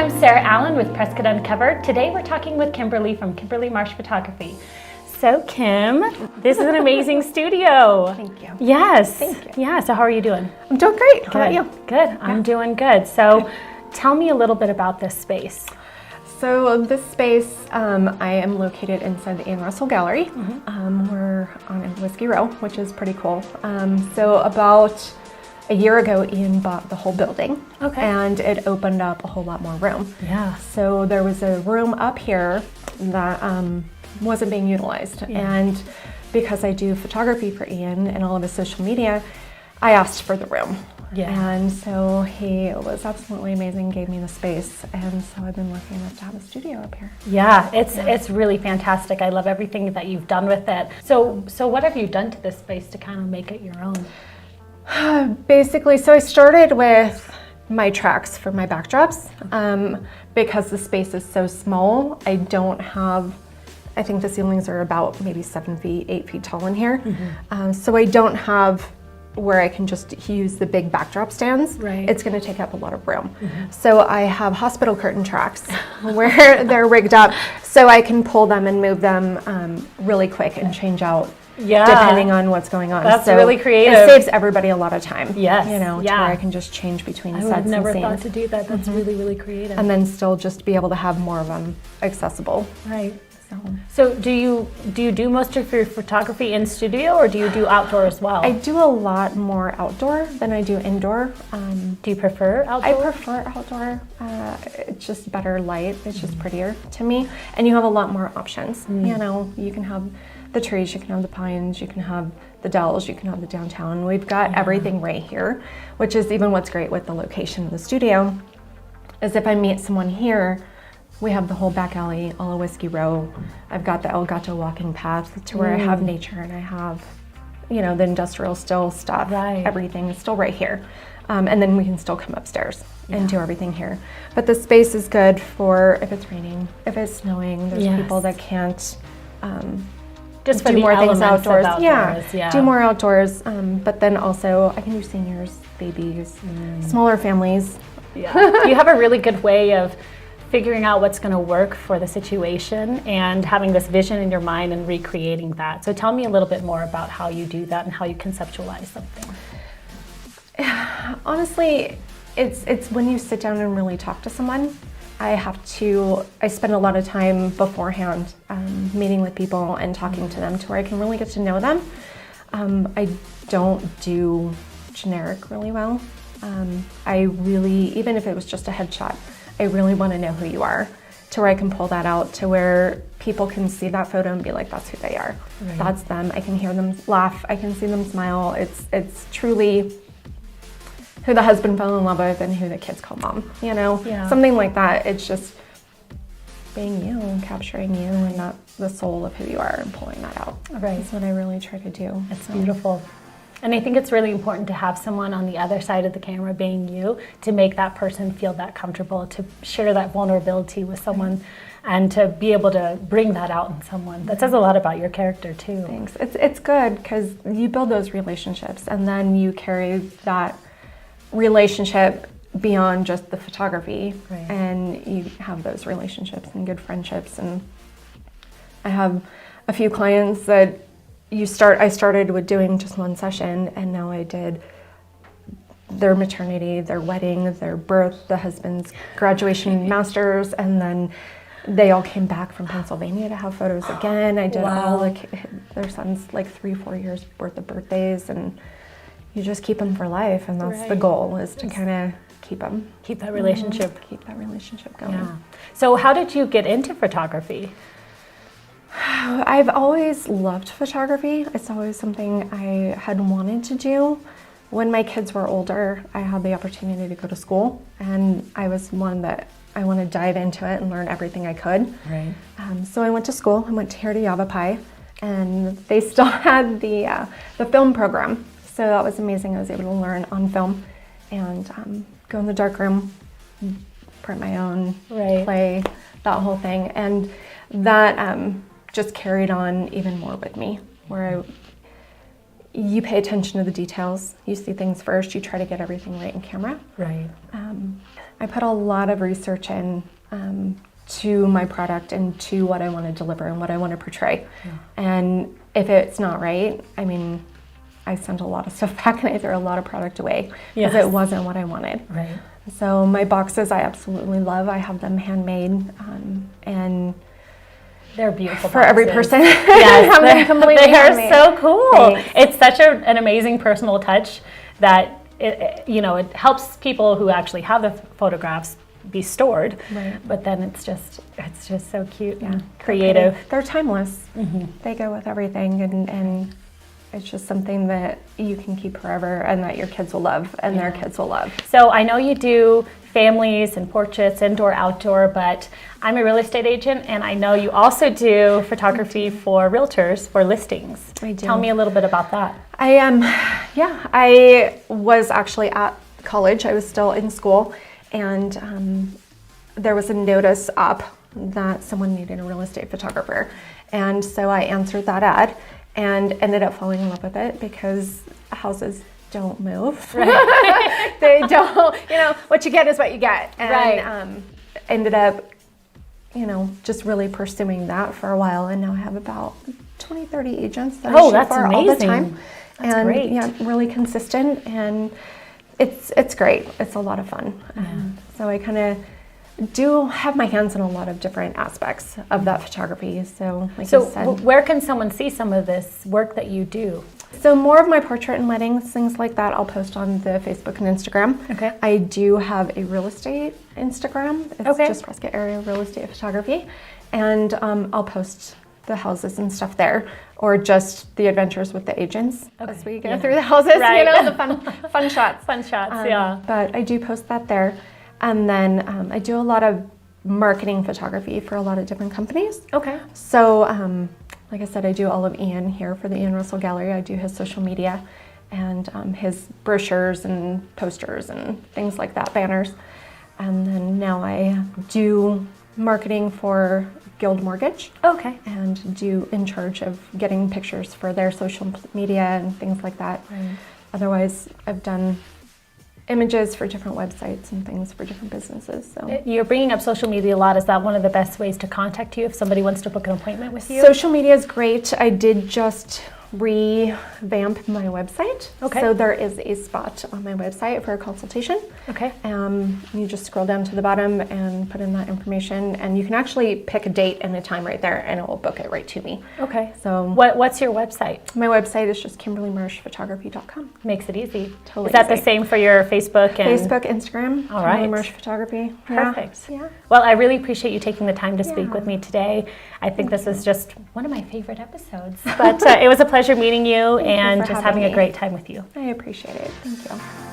I'm Sarah Allen with Prescott Uncovered. Today we're talking with Kimberly from Kimberly Marsh Photography. So Kim, this is an amazing studio. Thank you. Yes. Thank you. Yeah, so how are you doing? I'm doing great. How about you? Good. I'm doing good. So tell me a little bit about this space. So this space, I am located inside the Ann Russell Gallery. We're on Whiskey Row, which is pretty cool. So about a year ago, Ian bought the whole building, and it opened up a whole lot more room. Yeah. So there was a room up here that wasn't being utilized, and because I do photography for Ian and all of his social media, I asked for the room. Yeah. And so he was absolutely amazing, gave me the space, and so I've been lucky enough to have a studio up here. Yeah, it's really fantastic. I love everything that you've done with it. So what have you done to this space to kind of make it your own? Basically, so I started with my tracks for my backdrops. Because the space is so small, I don't have, I think the ceilings are about maybe 7 feet, 8 feet tall in here. So I don't have where I can just use the big backdrop stands. Right. It's going to take up a lot of room. So I have hospital curtain tracks where they're rigged up so I can pull them and move them really quick and change out depending on what's going on. That's so really creative. It saves everybody a lot of time. Yes. You know, to where I can just change between sets and I've never scenes. thought to do that. That's really, really creative. And then still just be able to have more of them accessible. Right. So do you do most of your photography in studio, or do you do outdoor as well? I do a lot more outdoor than I do indoor. Do you prefer outdoor? I prefer outdoor. It's just better light. It's just prettier to me. And you have a lot more options. You know, you can have the trees, you can have the pines, you can have the dells, you can have the downtown. We've got everything right here, which is even what's great with the location of the studio, is if I meet someone here, we have the whole back alley, all of Whiskey Row. I've got the El Gato walking path to where I have nature, and I have, you know, the industrial still stuff. Right. Everything is still right here. And then we can still come upstairs and do everything here. But the space is good for if it's raining, if it's snowing. There's people that can't just do more things outdoors. Yeah, do more outdoors. But then also I can do seniors, babies, smaller families. Yeah. You have a really good way of figuring out what's going to work for the situation and having this vision in your mind and recreating that. So tell me a little bit more about how you do that and how you conceptualize something. Honestly, it's when you sit down and really talk to someone. I spend a lot of time beforehand meeting with people and talking to them to where I can really get to know them. I don't do generic really well. I really, even if it was just a headshot, I really want to know who you are, to where I can pull that out, to where people can see that photo and be like, that's who they are. Right. That's them. I can hear them laugh. I can see them smile. It's truly who the husband fell in love with and who the kids call mom, you know? Something like that. It's just being you and capturing you and not the soul of who you are and pulling that out. Right. That's what I really try to do. It's beautiful. And I think it's really important to have someone on the other side of the camera being you, to make that person feel that comfortable, to share that vulnerability with someone, and to be able to bring that out in someone. That says a lot about your character too. Thanks. It's good because you build those relationships and then you carry that relationship beyond just the photography, and you have those relationships and good friendships. And I have a few clients that I started with doing just one session, and now I did their maternity, their wedding, their birth, the husband's graduation, masters, and then they all came back from Pennsylvania to have photos again. I did all their son's 3-4 years worth of birthdays, and you just keep them for life, and that's the goal, is to kind of keep that relationship going. Yeah. So how did you get into photography? I've always loved photography. It's always something I had wanted to do. When my kids were older, I had the opportunity to go to school, and I was one that I want to dive into it and learn everything I could. Right. So I went to school. I went here to Yavapai, and they still had the film program. So that was amazing. I was able to learn on film and go in the darkroom, print my own, play, that whole thing. And that just carried on even more with me, where you pay attention to the details. You see things first. You try to get everything right in camera. Right. I put a lot of research in to my product and to what I want to deliver and what I want to portray. Yeah. And if it's not right, I mean, I sent a lot of stuff back and I threw a lot of product away because it wasn't what I wanted. Right. So my boxes I absolutely love. I have them handmade and they're beautiful for every boxes. person. Yes, have them completely they are handmade. so cool. Thanks. It's such an amazing personal touch that it helps people who actually have the photographs be stored. Right. But then it's just so cute Yeah. and creative. They're timeless. They go with everything, and it's just something that you can keep forever and that your kids will love and their kids will love. So I know you do families and portraits, indoor, outdoor, but I'm a real estate agent and I know you also do photography for realtors, for listings. I do. Tell me a little bit about that. I was actually at college. I was still in school, and there was a notice up that someone needed a real estate photographer. And so I answered that ad and ended up falling in love with it because houses don't move. Right. They don't, what you get is what you get. And Right. Ended up, just really pursuing that for a while. And now I have about 20, 30 agents that I shoot that's for amazing. all the time. That's and great. Yeah, really consistent, and it's great. It's a lot of fun. So I kind of do have my hands in a lot of different aspects of that photography. So like you said, where can someone see some of this work that you do? so more of my portrait and weddings, things like that, I'll post on the Facebook and Instagram. Okay. I do have a real estate Instagram. It's just Prescott Area Real Estate Photography, and I'll post the houses and stuff there, or just the adventures with the agents as we go through the houses. Right. The fun shots. Fun shots, yeah. But I do post that there, and then I do a lot of marketing photography for a lot of different companies. Okay. So, like I said, I do all of Ian here for the Ian Russell Gallery. I do his social media and his brochures and posters and things like that, banners. And then now I do marketing for Guild Mortgage. Okay. And do in charge of getting pictures for their social media and things like that. Right. Otherwise, I've done images for different websites and things for different businesses. So You're bringing up social media a lot. Is that one of the best ways to contact you if somebody wants to book an appointment with you? social media is great. I did just revamp my website. Okay. So there is a spot on my website for a consultation. Okay. You just scroll down to the bottom and put in that information, and you can actually pick a date and a time right there, and it will book it right to me. Okay. So What's your website? my website is just KimberlyMarshPhotography.com. Makes it easy. Totally Is that easy. the same for your Facebook and Facebook, Instagram, All right. Kimberly Marsh Photography. Perfect. Yeah. Well, I really appreciate you taking the time to speak Yeah. with me today. I think this is just one of my favorite episodes. But it was a pleasure meeting you and for just having having a me. great time with you. I appreciate it. Thank you.